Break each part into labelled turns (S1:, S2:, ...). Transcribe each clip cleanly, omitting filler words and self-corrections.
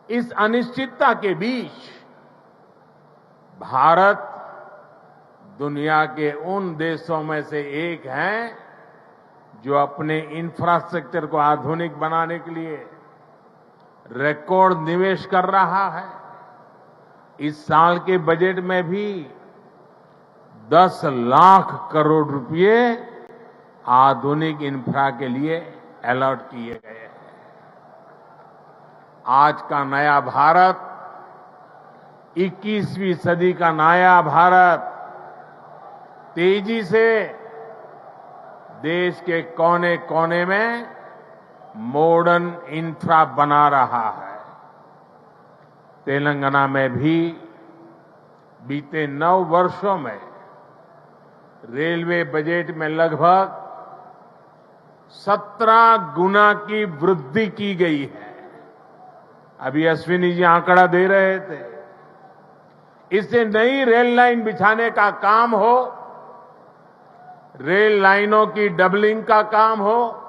S1: इस अनिश्चितता के बीच भारत दुनिया के उन देशों में से एक है जो अपने इंफ्रास्ट्रक्चर को आधुनिक बनाने के लिए रिकॉर्ड निवेश कर रहा है। इस साल के बजट में भी 10 लाख करोड़ रुपए आधुनिक इंफ्रा के लिए अलॉट किए गए हैं। आज का नया भारत, 21वीं सदी का नया भारत तेजी से देश के कोने कोने में मॉडर्न इंफ्रा बना रहा है। तेलंगाना में भी बीते 9 वर्षों में रेलवे बजट में लगभग 17 गुना की वृद्धि की गई है। अभी अश्विनी जी आंकड़ा दे रहे थे। इससे नई रेल लाइन बिछाने का काम हो, रेल लाइनों की डबलिंग का काम हो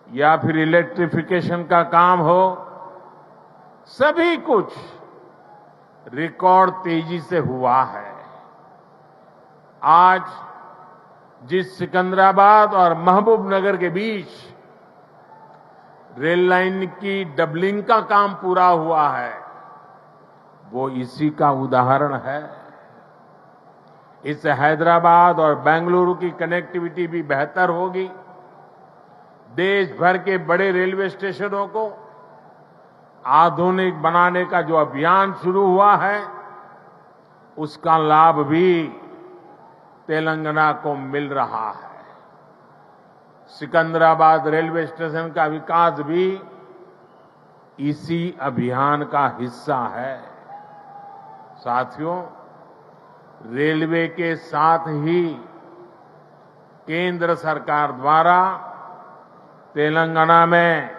S1: या फिर इलेक्ट्रिफिकेशन का काम हो, सभी कुछ रिकॉर्ड तेजी से हुआ है। आज जिस सिकंदराबाद और महबूबनगर के बीच रेल लाइन की डबलिंग का काम पूरा हुआ है, वो इसी का उदाहरण है। इससे हैदराबाद और बेंगलुरु की कनेक्टिविटी भी बेहतर होगी। देश भर के बड़े रेलवे स्टेशनों को आधुनिक बनाने का जो अभियान शुरू हुआ है, उसका लाभ भी तेलंगाना को मिल रहा है। सिकंदराबाद रेलवे स्टेशन का विकास भी इसी अभियान का हिस्सा है। साथियों, रेलवे के साथ ही केंद्र सरकार द्वारा तेलंगाना में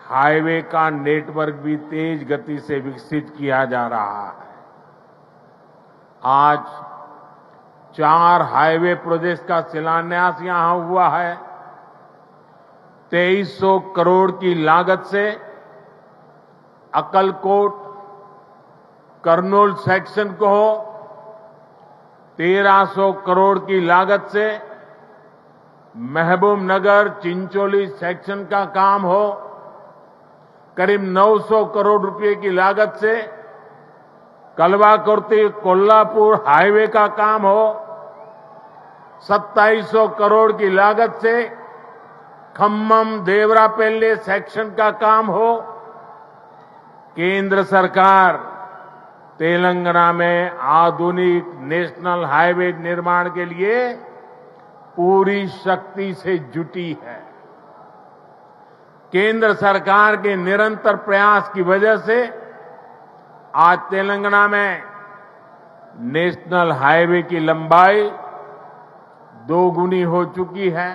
S1: हाईवे का नेटवर्क भी तेज गति से विकसित किया जा रहा है। आज 4 हाईवे प्रोजेक्ट का शिलान्यास यहां हुआ है। 2300 करोड़ की लागत से अक्कलकोट करनूल सेक्शन को हो, 1300 करोड़ की लागत से महबूबनगर चिंचोली सेक्शन का काम हो, करीब 900 करोड़ रुपए की लागत से कलवाकुर्ती कोल्हापुर हाईवे का काम हो, 2700 करोड़ की लागत से खम्मम देवरापल्ली सेक्शन का काम हो। केंद्र सरकार तेलंगाना में आधुनिक नेशनल हाईवे निर्माण के लिए पूरी शक्ति से जुटी है। केंद्र सरकार के निरंतर प्रयास की वजह से आज तेलंगाना में नेशनल हाईवे की लंबाई 2 गुनी हो चुकी है।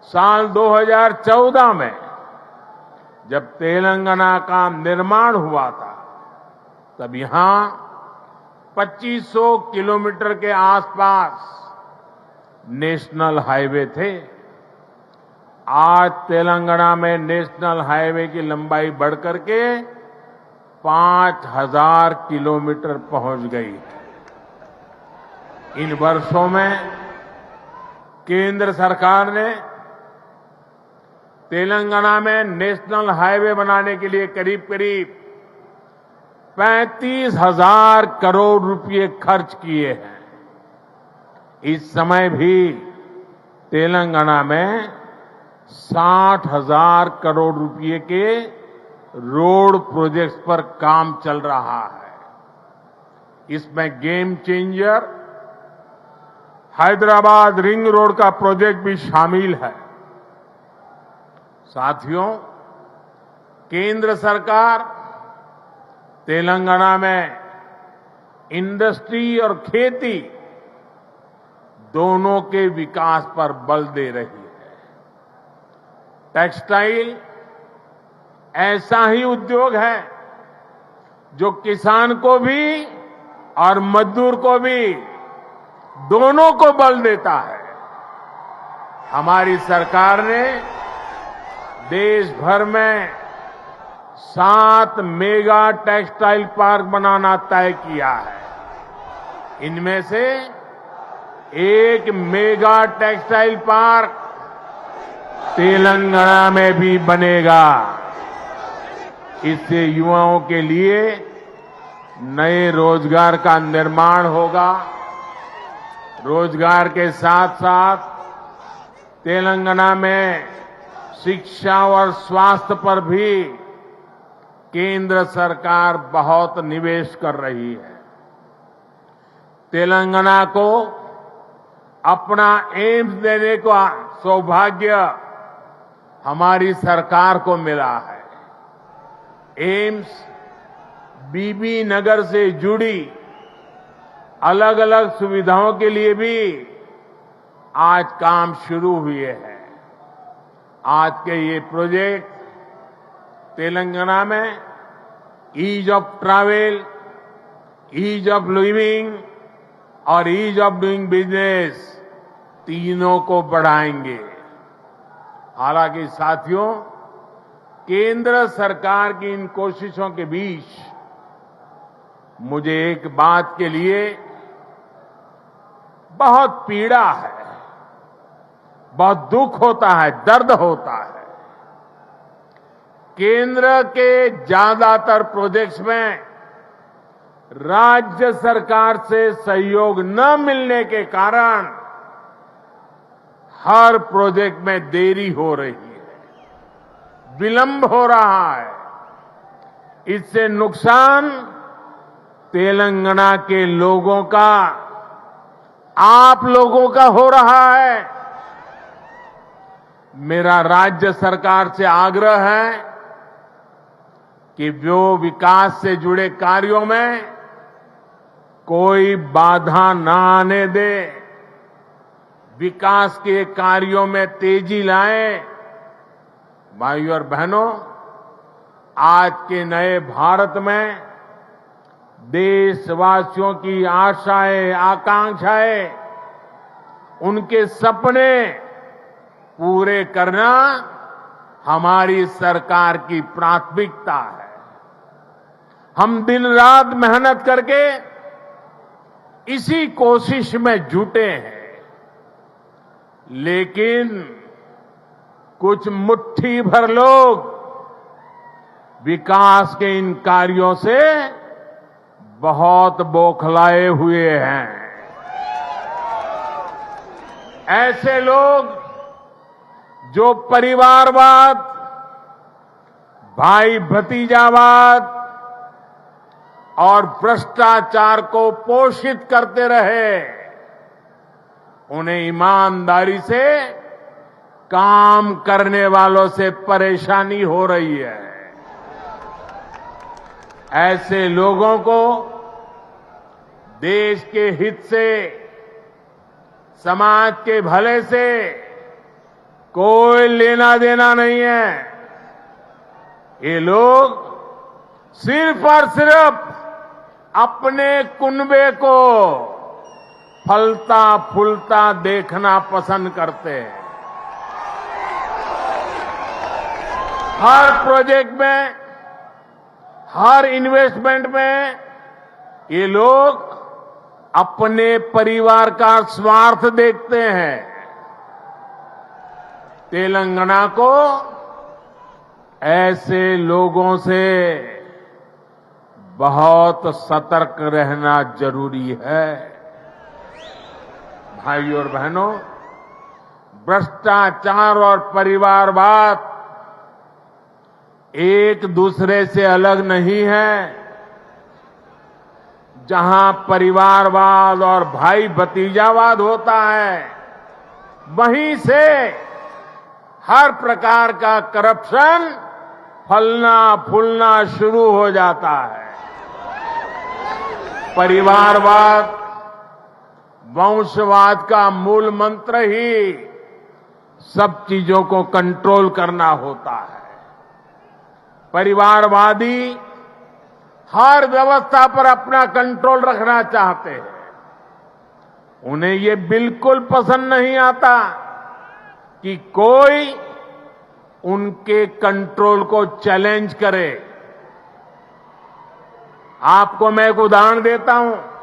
S1: साल 2014 में जब तेलंगाना का निर्माण हुआ था, तब यहां 2500 किलोमीटर के आसपास नेशनल हाईवे थे। आज तेलंगाना में नेशनल हाईवे की लंबाई बढ़कर के 5000 किलोमीटर पहुंच गई है। इन वर्षों में केंद्र सरकार ने तेलंगाना में नेशनल हाईवे बनाने के लिए करीब करीब 35,000 करोड़ रुपए खर्च किए हैं। इस समय भी तेलंगाना में 60,000 करोड़ रुपए के रोड प्रोजेक्ट्स पर काम चल रहा है। इसमें game changer Hyderabad ring road का प्रोजेक्ट भी शामिल है। साथियों, केंद्र सरकार तेलंगाना में इंडस्ट्री और खेती दोनों के विकास पर बल दे रही है। टेक्सटाइल ऐसा ही उद्योग है जो किसान को भी और मजदूर को भी, दोनों को बल देता है। हमारी सरकार ने देश भर में 7 मेगा टेक्सटाइल पार्क बनाना तय किया है। इनमें से एक मेगा टेक्सटाइल पार्क तेलंगाना में भी बनेगा। इससे युवाओं के लिए नए रोजगार का निर्माण होगा। रोजगार के साथ साथ तेलंगाना में शिक्षा और स्वास्थ्य पर भी केंद्र सरकार बहुत निवेश कर रही है। तेलंगाना को अपना एम्स देने का सौभाग्य हमारी सरकार को मिला है। एम्स बीबी नगर से जुड़ी अलग अलग सुविधाओं के लिए भी आज काम शुरू हुए हैं। आज के ये प्रोजेक्ट तेलंगाना में ease of travel, ease of living और ईज ऑफ डूइंग बिजनेस तीनों को बढ़ाएंगे। हालांकि साथियों, केंद्र सरकार की इन कोशिशों के बीच मुझे एक बात के लिए बहुत पीड़ा है, बहुत दुख होता है, दर्द होता है। केंद्र के ज्यादातर प्रोजेक्ट्स में राज्य सरकार से सहयोग न मिलने के कारण हर प्रोजेक्ट में देरी हो रही है, विलंब हो रहा है। इससे नुकसान तेलंगाना के लोगों का, आप लोगों का हो रहा है। मेरा राज्य सरकार से आग्रह है कि वो विकास से जुड़े कार्यों में कोई बाधा न आने दे, विकास के कार्यों में तेजी लाएं। भाइयों और बहनों, आज के नए भारत में देशवासियों की आशाएं, आकांक्षाएं, उनके सपने पूरे करना हमारी सरकार की प्राथमिकता है। हम दिन रात मेहनत करके इसी कोशिश में जुटे हैं, लेकिन कुछ मुट्ठी भर लोग विकास के इन कार्यों से बहुत बौखलाए हुए हैं। ऐसे लोग जो परिवारवाद, भाई भतीजावाद और भ्रष्टाचार को पोषित करते रहे, उन्हें ईमानदारी से काम करने वालों से परेशानी हो रही है। ऐसे लोगों को देश के हित से, समाज के भले से कोई लेना देना नहीं है। ये लोग सिर्फ और सिर्फ अपने कुनबे को फलता फूलता देखना पसंद करते हैं। हर प्रोजेक्ट में, हर इन्वेस्टमेंट में ये लोग अपने परिवार का स्वार्थ देखते हैं। तेलंगाना को ऐसे लोगों से बहुत सतर्क रहना जरूरी है। भाइयों और बहनों, भ्रष्टाचार और परिवारवाद एक दूसरे से अलग नहीं है। जहां परिवारवाद और भाई भतीजावाद होता है, वहीं से हर प्रकार का करप्शन फलना फूलना शुरू हो जाता है। परिवारवाद, वंशवाद का मूल मंत्र ही सब चीजों को कंट्रोल करना होता है। परिवारवादी हर व्यवस्था पर अपना कंट्रोल रखना चाहते हैं। उन्हें ये बिल्कुल पसंद नहीं आता कि कोई उनके कंट्रोल को चैलेंज करे। आपको मैं एक उदाहरण देता हूं।